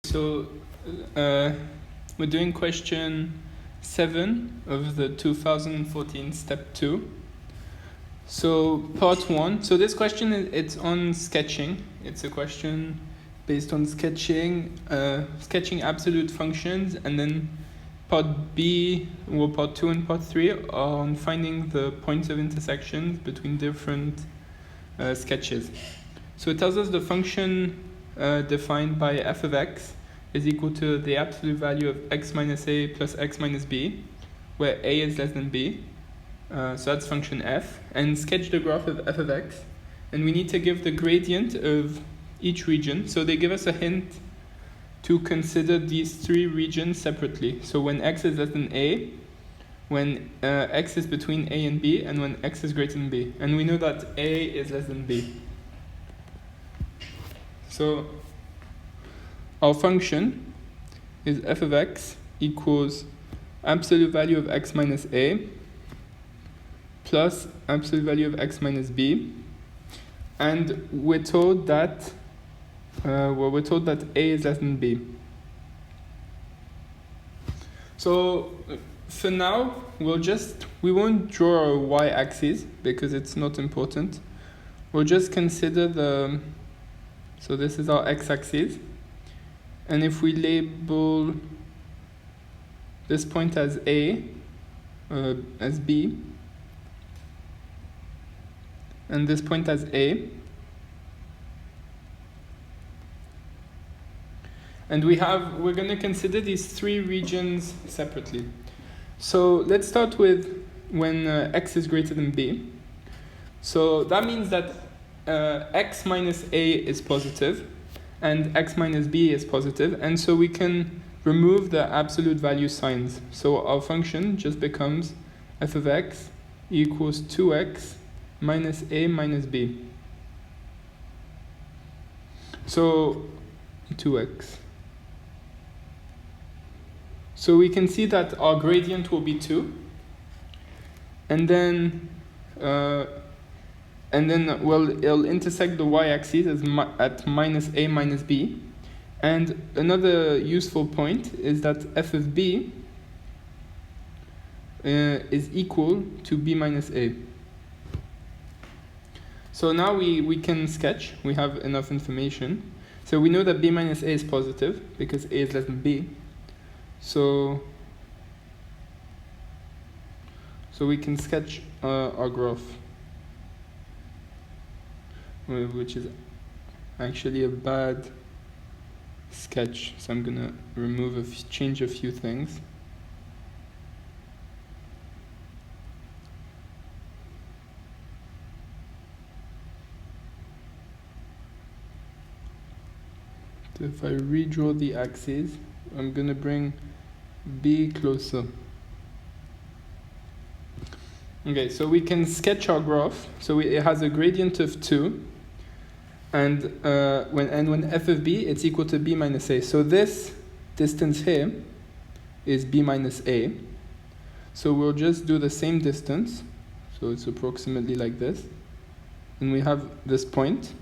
So we're doing question 7 of the 2014 step 2. So part 1. So this question it's on sketching. It's a question based on sketching absolute functions, and then part B, or part 2 and part 3 are on finding the points of intersections between different sketches. So it tells us the function defined by f of x is equal to the absolute value of x minus a plus x minus b, where a is less than b. So that's function f. And sketch the graph of f of x. And we need to give the gradient of each region. So they give us a hint to consider these three regions separately. So when x is less than a, when x is between a and b, and when x is greater than b. And we know that a is less than b. So our function is f of x equals absolute value of x minus a plus absolute value of x minus b, and we're told that a is less than b. So for now, we won't draw a y-axis because it's not important. We'll just consider so this is our x-axis. And if we label this point as A, as B, and this point as A, and we're going to consider these three regions separately. So let's start with when x is greater than b. So that means that x minus a is positive, and x minus b is positive, and so we can remove the absolute value signs. So our function just becomes f of x equals 2x minus a minus b. So 2x. So we can see that our gradient will be 2, and then it'll intersect the y-axis at minus a minus b. And another useful point is that f of b is equal to b minus a. So now we can sketch. We have enough information. So we know that b minus a is positive because a is less than b. So we can sketch our graph, which is actually a bad sketch. So I'm gonna change a few things. So if I redraw the axes, I'm gonna bring B closer. Okay, so we can sketch our graph. So it has a gradient of 2, and when f of b it's equal to b minus a. So this distance here is b minus a. So we'll just do the same distance. So it's approximately like this, and we have this point.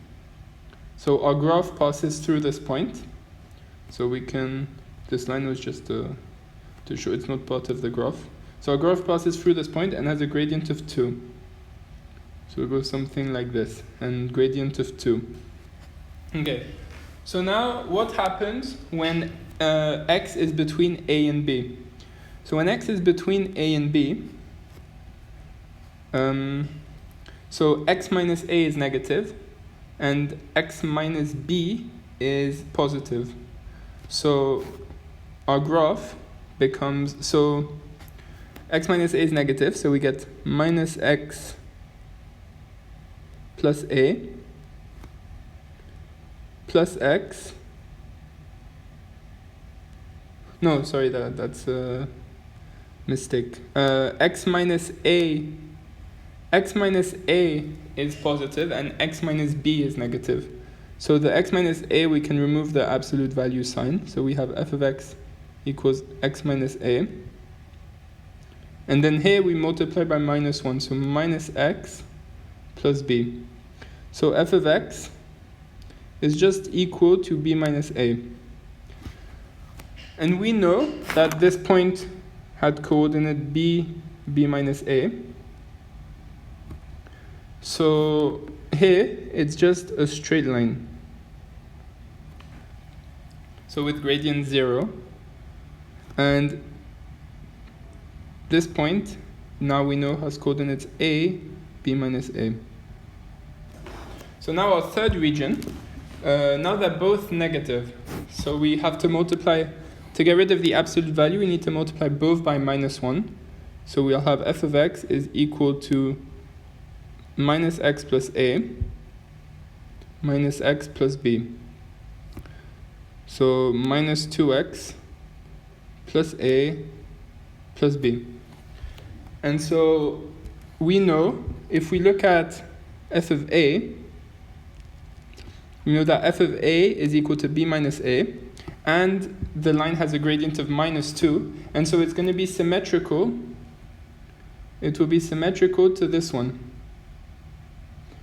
So our graph passes through this point. So this line was just to show it's not part of the graph. So our graph passes through this point and has a gradient of 2. So it goes something like this, and gradient of 2. Okay, so now what happens when x is between a and b? So when x is between a and b, so x minus a is negative, and x minus b is positive. So our graph becomes, so x minus a is negative, so we get minus x plus a plus x. No, sorry, that's a mistake. X minus a is positive, and x minus b is negative. So the x minus a, we can remove the absolute value sign. So we have f of x equals x minus a. And then here we multiply by minus 1, so minus x plus b. So f of x is just equal to b minus a. And we know that this point had coordinate b minus a. So here, it's just a straight line. So with gradient 0. And this point, now we know, has coordinates a, b minus a. So now our third region, now they're both negative. So we have to multiply, to get rid of the absolute value, we need to multiply both by -1. So we'll have f of x is equal to minus x plus a minus x plus b. So minus 2x plus a plus b. And so we know, if we look at f of a, we know that f of a is equal to b minus a, and the line has a gradient of -2, and so it's going to be symmetrical. It will be symmetrical to this one,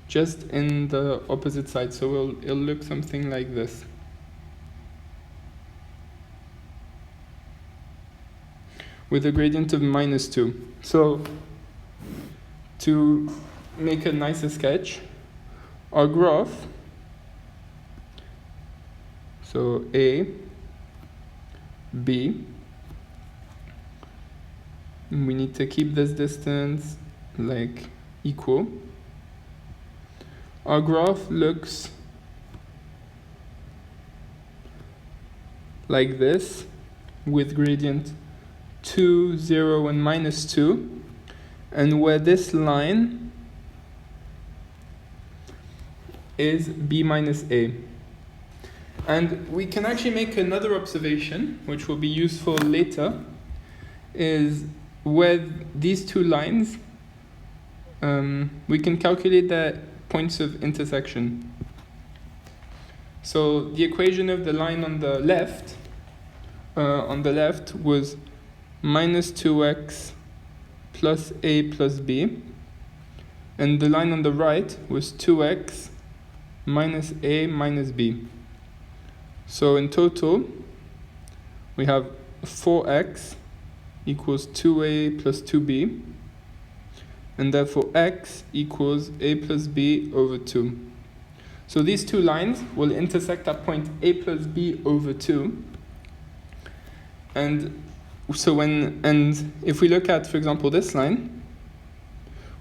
just in the opposite side. So it'll look something like this. With a gradient of -2. So to make a nicer sketch, our graph, so A, B, we need to keep this distance like equal. Our graph looks like this, with gradient 2, 0, and -2, and where this line is b minus a. And we can actually make another observation, which will be useful later, is where these two lines, we can calculate their points of intersection. So the equation of the line on the left was minus 2x plus a plus b, and the line on the right was 2x minus a minus b. So in total, we have 4x equals 2a plus 2b, and therefore x equals a plus b over 2. So these two lines will intersect at point a plus b over 2. And so if we look at, for example, this line,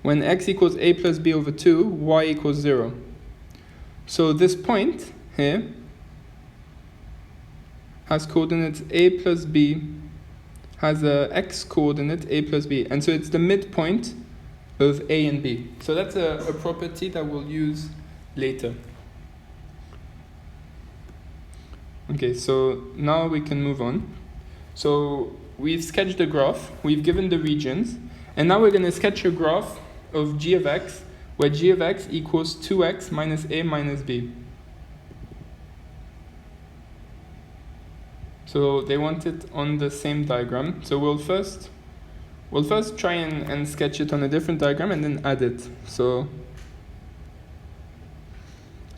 when x equals a plus b over 2, y equals 0. So this point here has coordinates a plus b, has a x coordinate a plus b, and so it's the midpoint of a and b. So that's a property that we'll use later. Okay, so now we can move on. So we've sketched the graph, we've given the regions, and now we're going to sketch a graph of g of x, where g of x equals 2x minus a minus b. So they want it on the same diagram. So we'll first try and sketch it on a different diagram and then add it. So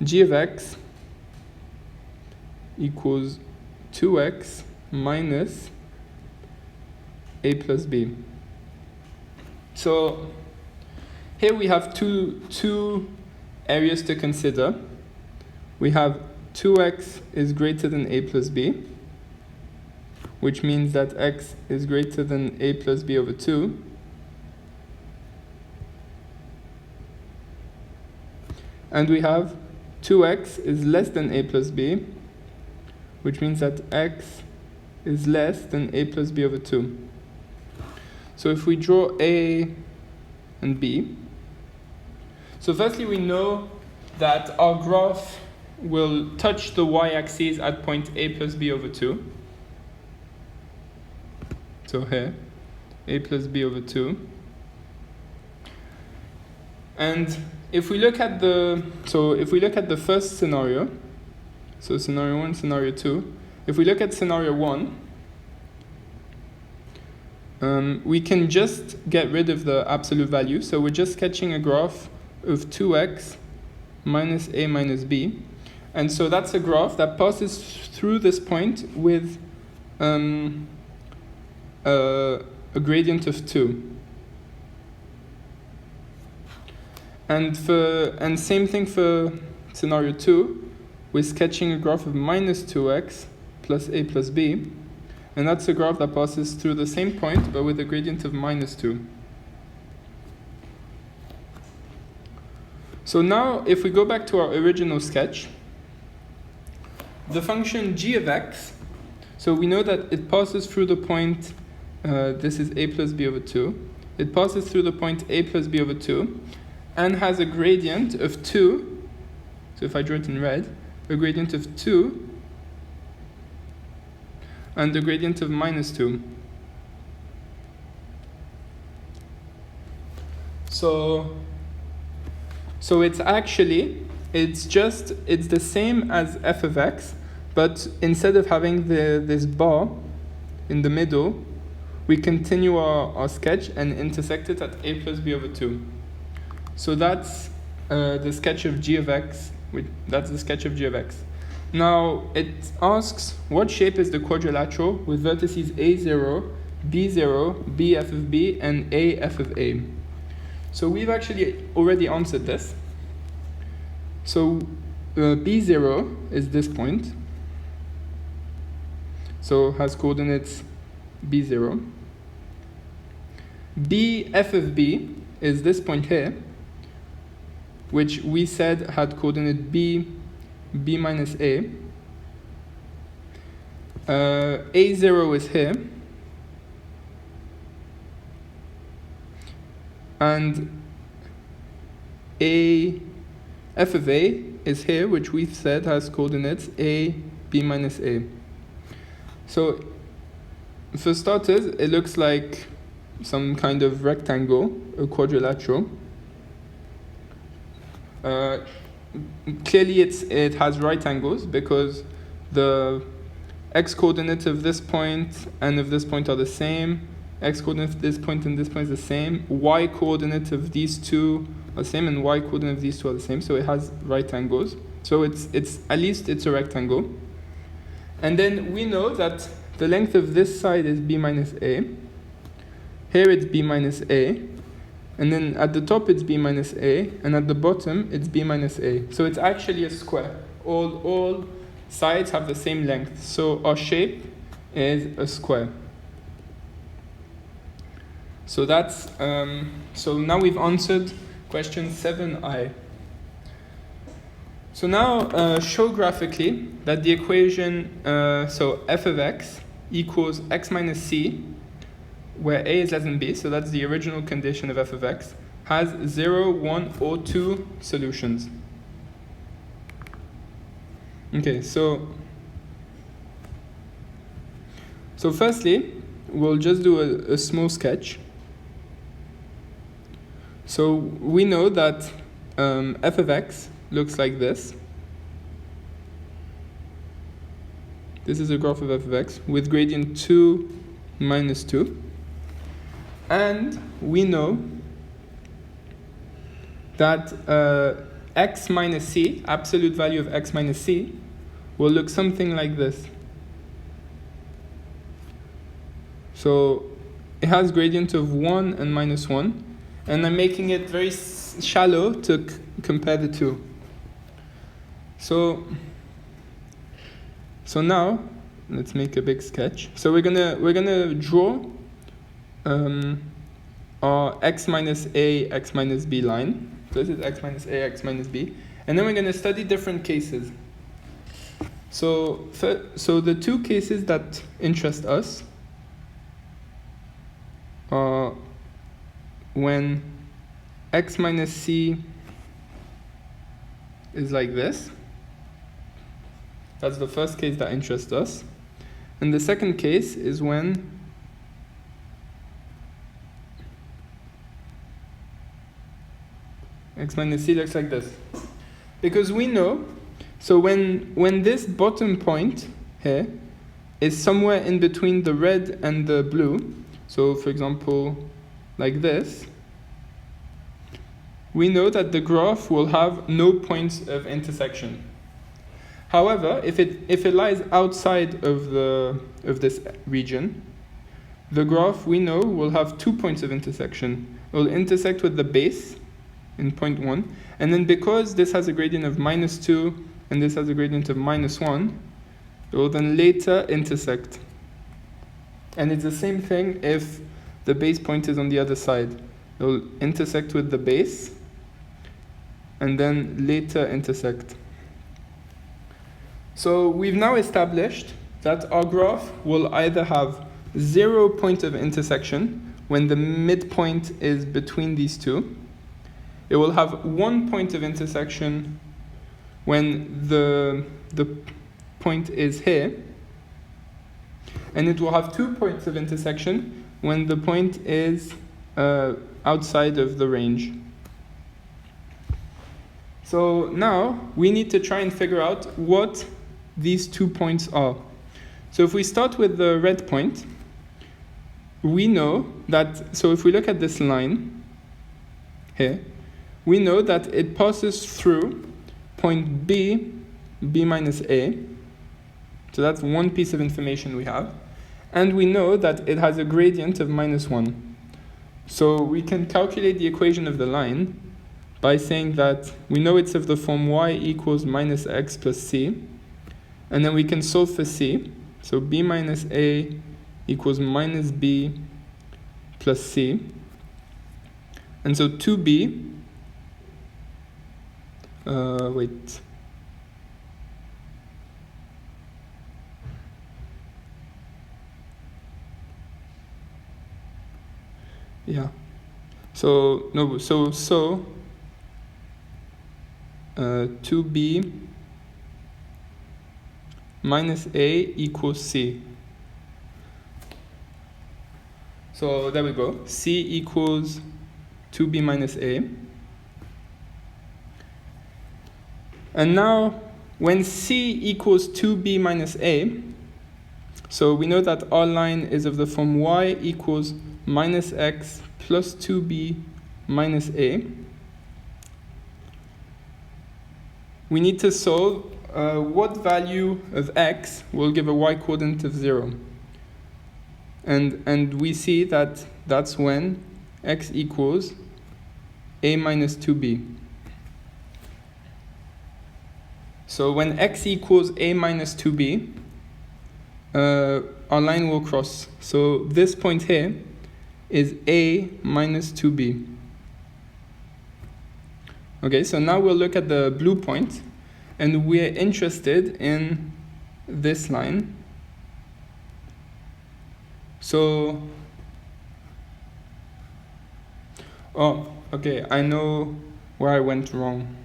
g of x equals 2x minus a plus b. So here we have two areas to consider. We have 2x is greater than a plus b, which means that x is greater than a plus b over 2. And we have 2x is less than a plus b, which means that x is less than a plus b over 2. So if we draw a and b, so firstly we know that our graph will touch the y-axis at point a plus b over 2. So here, a plus b over 2. And if we look at the first scenario, so scenario 1, scenario 2, if we look at scenario 1, we can just get rid of the absolute value. So we're just sketching a graph of 2x minus a minus b. And so that's a graph that passes through this point with a gradient of 2. And same thing for scenario 2, we're sketching a graph of minus 2x plus a plus b, and that's a graph that passes through the same point but with a gradient of minus 2. So now if we go back to our original sketch, the function g of x, so we know that it passes through the point, this is a plus b over 2, it passes through the point a plus b over 2, and has a gradient of 2, so if I draw it in red, a gradient of 2, and a gradient of minus 2. So it's actually, it's the same as f of x, but instead of having this bar in the middle, we continue our sketch and intersect it at a plus b over 2. So that's the sketch of g of x. That's the sketch of g of x. Now it asks what shape is the quadrilateral with vertices a0, b0, b f of b, and a f of a. So we've actually already answered this. So b0 is this point. So has coordinates b0. b f of b is this point here, which we said had coordinate b minus a. A0 is here. And f of a is here, which we've said has coordinates a, b minus a. So for starters, it looks like some kind of rectangle, a quadrilateral. Clearly it has right angles because the x coordinate of this point and of this point are the same, x coordinate of this point and this point is the same, y coordinate of these two are the same, and y coordinate of these two are the same, so it has right angles. So it's at least it's a rectangle. And then we know that the length of this side is b minus a, here it's b minus a, and then at the top it's b minus a, and at the bottom it's b minus a. So it's actually a square. All sides have the same length. So our shape is a square. So that's so now we've answered question 7i. So now show graphically that the equation so f of x equals x minus c, where a is less than b, so that's the original condition of f of x, has 0, 1, or 2 solutions. Okay, so firstly, we'll just do a small sketch. So we know that f of x looks like this. This is a graph of f of x with gradient 2 minus 2. And we know that x minus c, absolute value of x minus c, will look something like this. So it has gradient of 1 and minus 1, and I'm making it very shallow to compare the two. So now let's make a big sketch. So we're gonna draw our x minus a, x minus b line. So this is x minus a, x minus b, and then we're gonna study different cases. So the two cases that interest us are when x minus c is like this. That's the first case that interests us. And the second case is when x minus c looks like this. Because we know, so when this bottom point here is somewhere in between the red and the blue, so for example, like this, we know that the graph will have no points of intersection. However, if it lies outside of this region, the graph, we know, will have 2 points of intersection. It will intersect with the base in point 1, and then because this has a gradient of -2 and this has a gradient of -1, it will then later intersect. And it's the same thing if the base point is on the other side. It will intersect with the base and then later intersect. So we've now established that our graph will either have 0 point of intersection when the midpoint is between these two. It will have 1 point of intersection when the point is here. And it will have 2 points of intersection when the point is outside of the range. So now we need to try and figure out what these 2 points are. So if we start with the red point, we know that, so if we look at this line here, we know that it passes through point B minus A. So that's one piece of information we have. And we know that it has a gradient of -1. So we can calculate the equation of the line by saying that we know it's of the form y equals minus x plus c. And then we can solve for c. So b minus a equals minus b plus c. And so 2b, yeah. So 2b minus a equals c. So there we go. C equals 2b minus a. And now, when c equals 2b minus a, so we know that our line is of the form y equals minus x plus 2b minus a. We need to solve what value of x will give a y coordinate of 0. And we see that that's when x equals a minus 2b. So when x equals a minus 2b, our line will cross. So this point here is a minus 2b. Okay, so now we'll look at the blue point, and we're interested in this line. So, oh, okay, I know where I went wrong.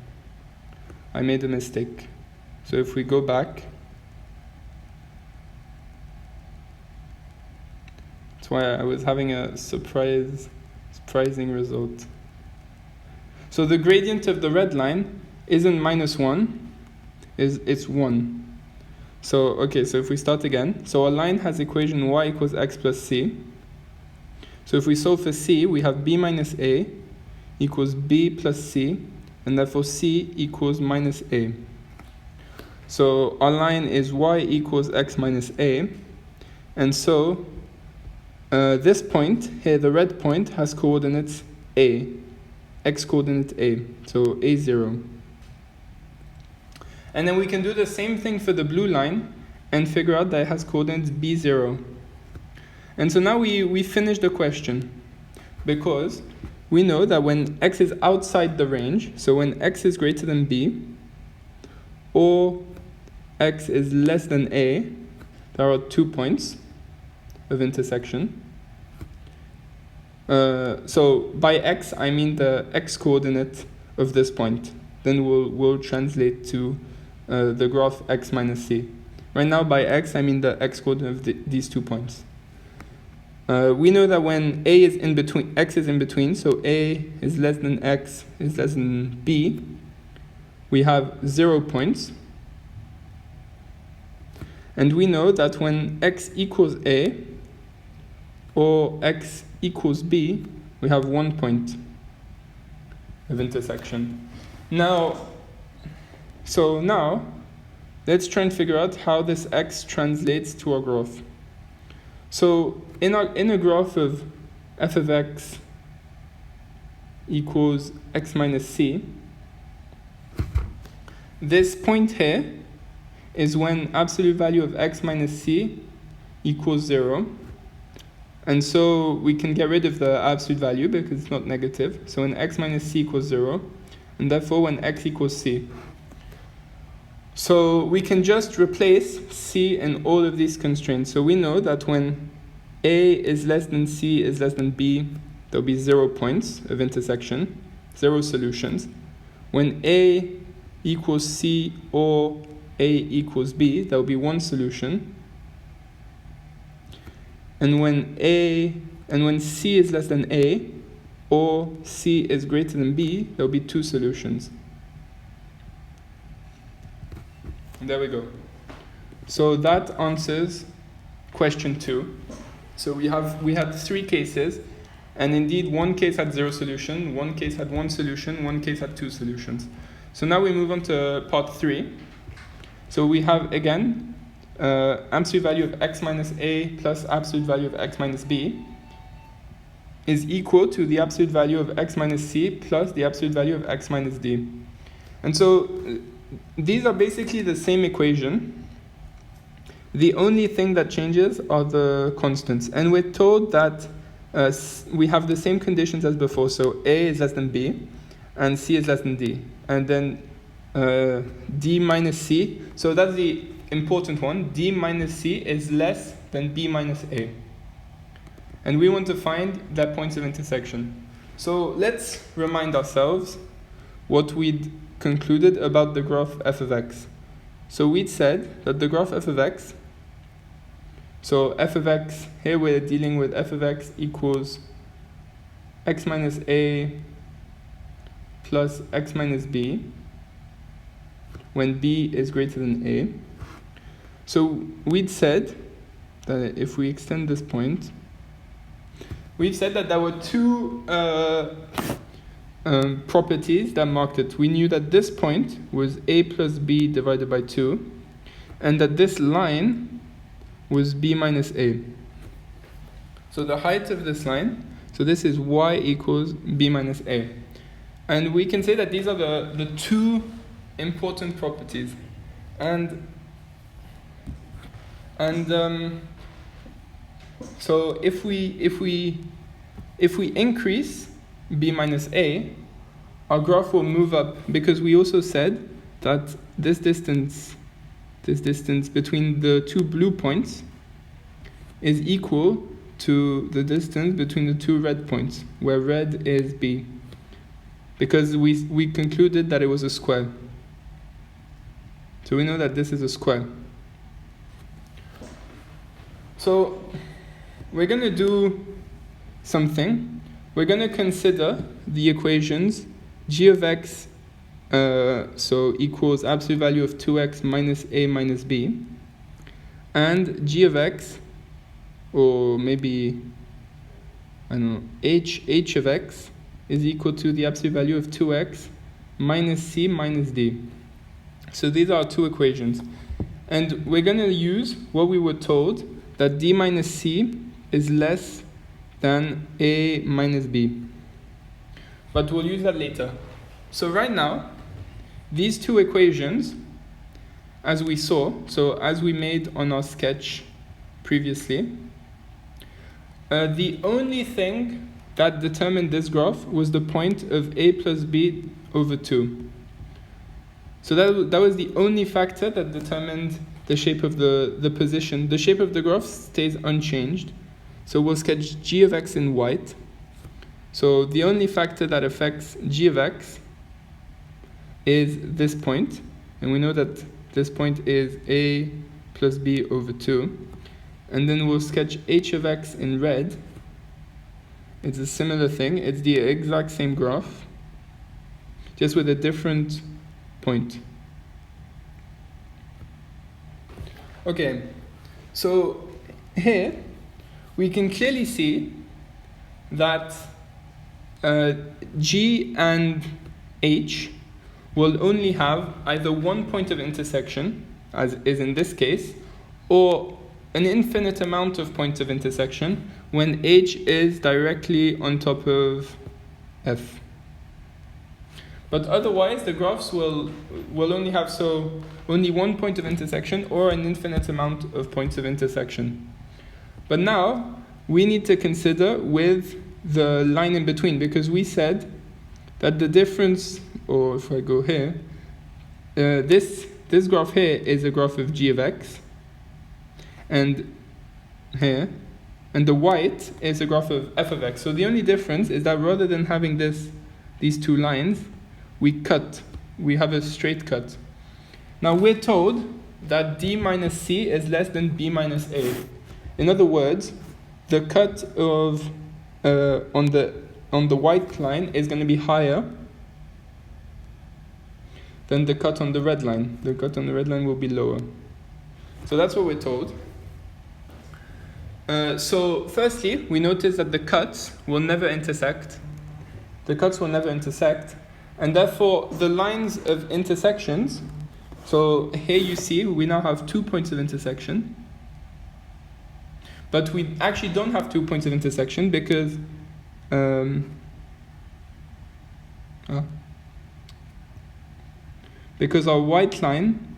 I made a mistake. So if we go back, that's why I was having a surprising result. So the gradient of the red line isn't -1, it's 1. So, okay, so if we start again, so our line has equation y equals x plus c. So if we solve for c, we have b minus a equals b plus c, and therefore c equals minus a. So our line is y equals x minus a, and so this point here, the red point, has coordinates a, x coordinate a, so a0. And then we can do the same thing for the blue line and figure out that it has coordinates b0. And so now we finish the question, because we know that when x is outside the range, so when x is greater than b, or x is less than a, there are 2 points of intersection. So by x, I mean the x coordinate of this point. Then we'll translate to the graph x minus c. Right now, by x, I mean the x coordinate of these 2 points. We know that when a is in between, x is in between, so a is less than x is less than b, we have 0 points. And we know that when x equals a or x equals b, we have 1 point of intersection. Now, let's try and figure out how this x translates to our graph. So in a graph of f of x equals x minus c, this point here is when absolute value of x minus c equals 0. And so we can get rid of the absolute value because it's not negative. So when x minus c equals 0, and therefore when x equals c. So we can just replace c in all of these constraints. So we know that when a is less than c is less than b, there'll be 0 points of intersection, 0 solutions. When a equals c or a equals b, there'll be 1 solution. And when c is less than a or c is greater than b, there'll be 2 solutions. And there we go. So that answers question 2. So we had 3 cases, and indeed one case had 0 solution, one case had 1 solution, one case had 2 solutions. So now we move on to part 3. So we have again absolute value of x minus a plus absolute value of x minus b is equal to the absolute value of x minus c plus the absolute value of x minus d. And so these are basically the same equation. The only thing that changes are the constants. And we're told that we have the same conditions as before. So a is less than b and c is less than d. And then d minus c. So that's the important one. D minus c is less than b minus a. And we want to find their points of intersection. So let's remind ourselves what we'd concluded about the graph f of x. So we'd said that the graph f of x, so f of x, here we're dealing with f of x equals x minus a plus x minus b when b is greater than a. So we'd said that if we extend this point, we've said that there were 2 properties that marked it. We knew that this point was a plus b divided by 2, and that this line was b minus a. So the height of this line, so this is y equals b minus a. And we can say that these are the 2 important properties. So if we increase b minus a, our graph will move up, because we also said that this distance between the 2 blue points is equal to the distance between the 2 red points, where red is b, because we concluded that it was a square. So we know that this is a square. So we're going to do something. We're going to consider the equations g of x so equals absolute value of 2x minus a minus b, and g of x, or maybe, I don't know, h of x is equal to the absolute value of 2x minus c minus d. So these are 2 equations. And we're going to use what we were told, that d minus c is less than a minus b. But we'll use that later. So right now, these 2 equations, as we saw, so as we made on our sketch previously, the only thing that determined this graph was the point of a plus b over 2. So that was the only factor that determined the shape of the position. The shape of the graph stays unchanged. So we'll sketch g of x in white. So the only factor that affects g of x is this point. And we know that this point is a plus b over 2. And then we'll sketch h of x in red. It's a similar thing. It's the exact same graph, just with a different point. Okay, so here we can clearly see that G and H will only have either one point of intersection, as is in this case, or an infinite amount of points of intersection when H is directly on top of F. But otherwise, the graphs will only have only one point of intersection or an infinite amount of points of intersection. But now we need to consider with the line in between, because we said that the difference, or if I go here, this graph here is a graph of g of x, and here, and the white is a graph of f of x. So the only difference is that rather than having these two lines, we have a straight cut. Now we're told that d minus c is less than b minus a. In other words, the cut of on the white line is going to be higher than the cut on the red line. The cut on the red line will be lower. So that's what we're told. So firstly, we notice that the cuts will never intersect. The cuts will never intersect. And therefore, the lines of intersections, so here you see we now have 2 points of intersection. But we actually don't have 2 points of intersection because our white line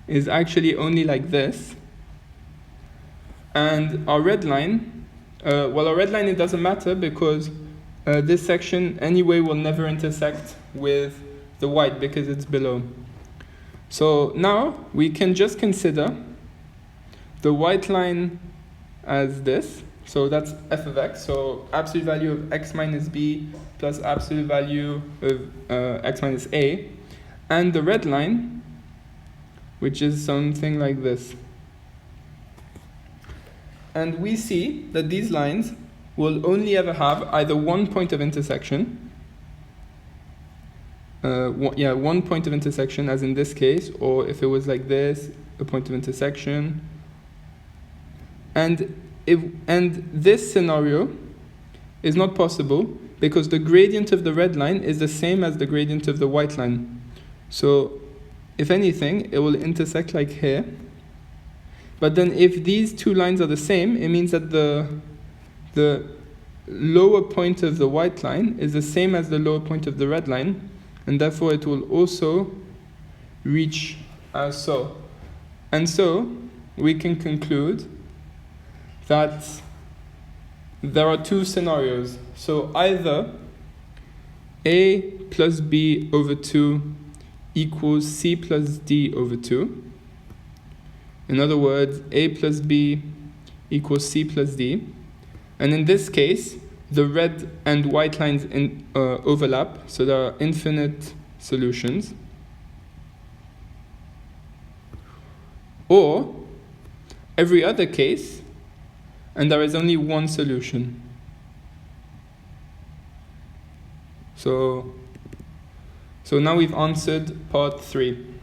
is actually only like this. And our red line, our red line, it doesn't matter because this section anyway will never intersect with the white because it's below. So now we can just consider the white line as this. So that's f of x, so absolute value of x minus b plus absolute value of x minus a. And the red line, which is something like this. And we see that these lines will only ever have either one point of intersection, one point of intersection, as in this case, or if it was like this, a point of intersection. And this scenario is not possible because the gradient of the red line is the same as the gradient of the white line. So if anything, it will intersect like here. But then if these two lines are the same, it means that the lower point of the white line is the same as the lower point of the red line, and therefore it will also reach as so. And so we can conclude that there are two scenarios. So either a plus b over 2 equals c plus d over 2. In other words, a plus b equals c plus d. And in this case, the red and white lines overlap, so there are infinite solutions. Or every other case, and there is only one solution. So now we've answered part 3.